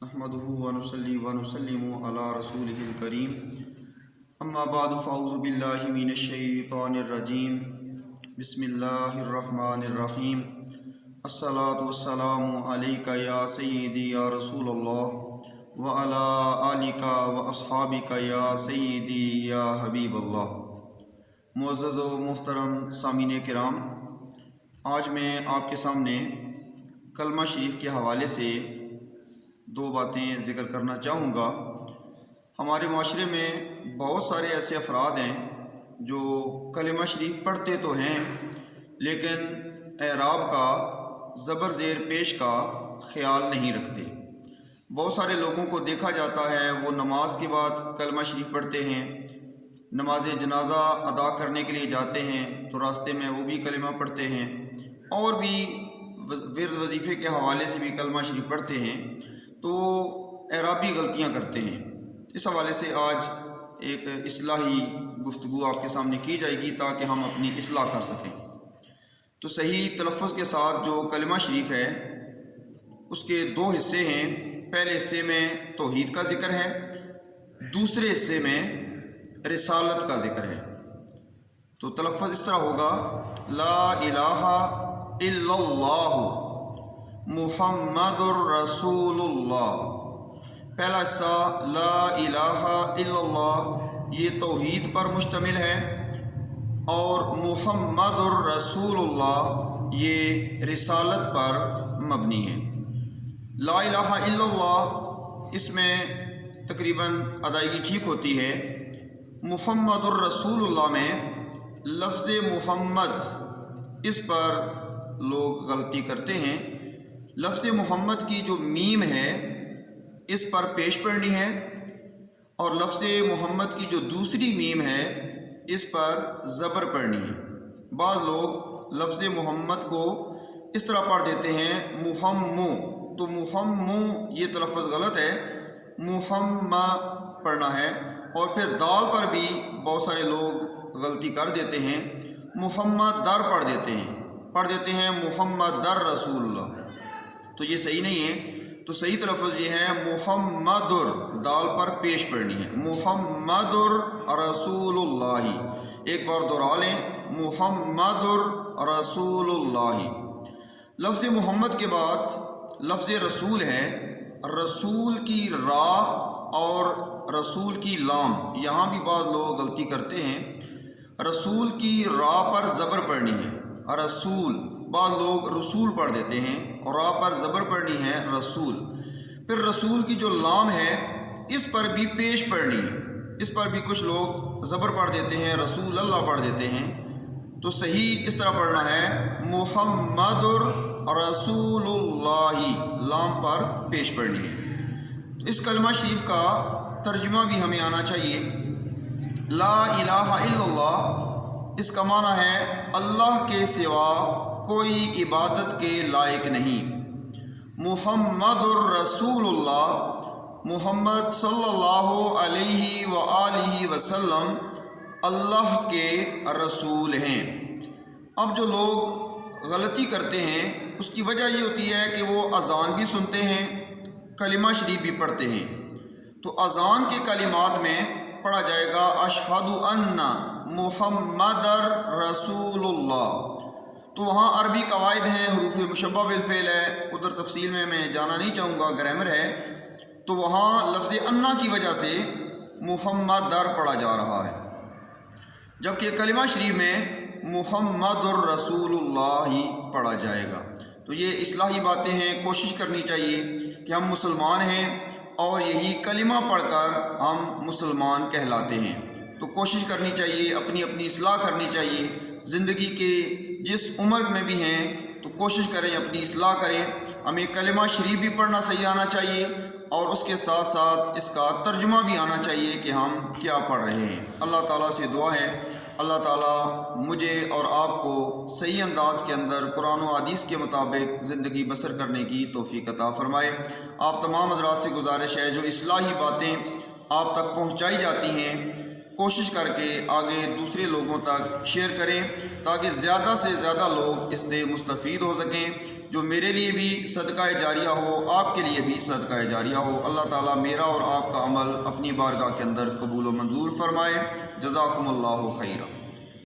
نحمده ونصلي ونسلم على رسوله الكريم اما بعد فاعوذ بالله من الشيطان الرجيم بسم الله الرحمن الرحيم الصلاة والسلام عليك يا سيدي يا رسول الله وعلى آلك واصحابك يا سيدي يا حبيب الله۔ معزز و محترم سامعین کرام، آج میں آپ کے سامنے کلمہ شریف کے حوالے سے دو باتیں ذکر کرنا چاہوں گا۔ ہمارے معاشرے میں بہت سارے ایسے افراد ہیں جو کلمہ شریف پڑھتے تو ہیں لیکن اعراب کا زبر زیر پیش کا خیال نہیں رکھتے۔ بہت سارے لوگوں کو دیکھا جاتا ہے وہ نماز کے بعد کلمہ شریف پڑھتے ہیں، نماز جنازہ ادا کرنے کے لیے جاتے ہیں تو راستے میں وہ بھی کلمہ پڑھتے ہیں، اور بھی ورد وظیفے کے حوالے سے بھی کلمہ شریف پڑھتے ہیں، تو اعرابی غلطیاں کرتے ہیں۔ اس حوالے سے آج ایک اصلاحی گفتگو آپ کے سامنے کی جائے گی تاکہ ہم اپنی اصلاح کر سکیں۔ تو صحیح تلفظ کے ساتھ جو کلمہ شریف ہے اس کے دو حصے ہیں۔ پہلے حصے میں توحید کا ذکر ہے، دوسرے حصے میں رسالت کا ذکر ہے۔ تو تلفظ اس طرح ہوگا: لا الہ الا اللہ محمد الرسول اللہ۔ پہلا حصہ لا الہ الا اللہ یہ توحید پر مشتمل ہے، اور محمد الرسول اللہ یہ رسالت پر مبنی ہے۔ لا الہ الا اللہ اس میں تقریباً ادائیگی ٹھیک ہوتی ہے۔ محمد الرسول اللہ میں لفظ محمد اس پر لوگ غلطی کرتے ہیں۔ لفظ محمد کی جو میم ہے اس پر پیش پڑھنی ہے، اور لفظ محمد کی جو دوسری میم ہے اس پر زبر پڑھنی ہے۔ بعض لوگ لفظ محمد کو اس طرح پڑھ دیتے ہیں محمو، تو محمو یہ تلفظ غلط ہے، محمد پڑھنا ہے۔ اور پھر دال پر بھی بہت سارے لوگ غلطی کر دیتے ہیں، محمد در پڑھ دیتے ہیں محمد در رسول اللہ، تو یہ صحیح نہیں ہے۔ تو صحیح تلفظ یہ ہے محمد دال پر پیش پڑھنی ہے، محمد رسول اللہ۔ ایک بار دوہرا لیں، محمد رسول اللہ۔ لفظ محمد کے بعد لفظ رسول ہے۔ رسول کی را اور رسول کی لام، یہاں بھی بعض لوگ غلطی کرتے ہیں۔ رسول کی را پر زبر پڑھنی ہے رسول، بعض لوگ رسول پڑھ دیتے ہیں، اور را پر زبر پڑھنی ہے رسول۔ پھر رسول کی جو لام ہے اس پر بھی پیش پڑھنی ہے، اس پر بھی کچھ لوگ زبر پڑھ دیتے ہیں، رسول اللہ پڑھ دیتے ہیں۔ تو صحیح اس طرح پڑھنا ہے محمد رسول اللہ، لام پر پیش پڑھنی ہے۔ تو اس کلمہ شریف کا ترجمہ بھی ہمیں آنا چاہیے۔ لا الہ الا اللہ اس کا معنی ہے اللہ کے سوا کوئی عبادت کے لائق نہیں۔ محمد الرسول اللہ محمد صلی اللہ علیہ وآلہ وسلم اللہ کے رسول ہیں۔ اب جو لوگ غلطی کرتے ہیں اس کی وجہ یہ ہوتی ہے کہ وہ اذان بھی سنتے ہیں، کلمہ شریف بھی پڑھتے ہیں۔ تو اذان کے کلمات میں پڑھا جائے گا اشہد ان محمد رسول اللہ، تو وہاں عربی قواعد ہیں، حروف مشبہ بالفعل ہے، ادھر تفصیل میں جانا نہیں چاہوں گا، گرامر ہے۔ تو وہاں لفظ انا کی وجہ سے محمد در پڑھا جا رہا ہے، جبکہ کلمہ شریف میں محمد الرسول اللہ ہی پڑھا جائے گا۔ تو یہ اصلاحی باتیں ہیں، کوشش کرنی چاہیے کہ ہم مسلمان ہیں اور یہی کلمہ پڑھ کر ہم مسلمان کہلاتے ہیں۔ تو کوشش کرنی چاہیے، اپنی اصلاح کرنی چاہیے۔ زندگی کے جس عمر میں بھی ہیں تو کوشش کریں اپنی اصلاح کریں۔ ہمیں کلمہ شریف بھی پڑھنا صحیح آنا چاہیے، اور اس کے ساتھ ساتھ اس کا ترجمہ بھی آنا چاہیے کہ ہم کیا پڑھ رہے ہیں۔ اللہ تعالیٰ سے دعا ہے اللہ تعالیٰ مجھے اور آپ کو صحیح انداز کے اندر قرآن و حدیث کے مطابق زندگی بسر کرنے کی توفیق عطا فرمائے۔ آپ تمام حضرات سے گزارش ہے جو اصلاحی باتیں آپ تک پہنچائی جاتی ہیں کوشش کر کے آگے دوسرے لوگوں تک شیئر کریں تاکہ زیادہ سے زیادہ لوگ اس سے مستفید ہو سکیں، جو میرے لیے بھی صدقہ جاریہ ہو، آپ کے لیے بھی صدقہ جاریہ ہو۔ اللہ تعالیٰ میرا اور آپ کا عمل اپنی بارگاہ کے اندر قبول و منظور فرمائے۔ جزاکم اللہ خیرہ۔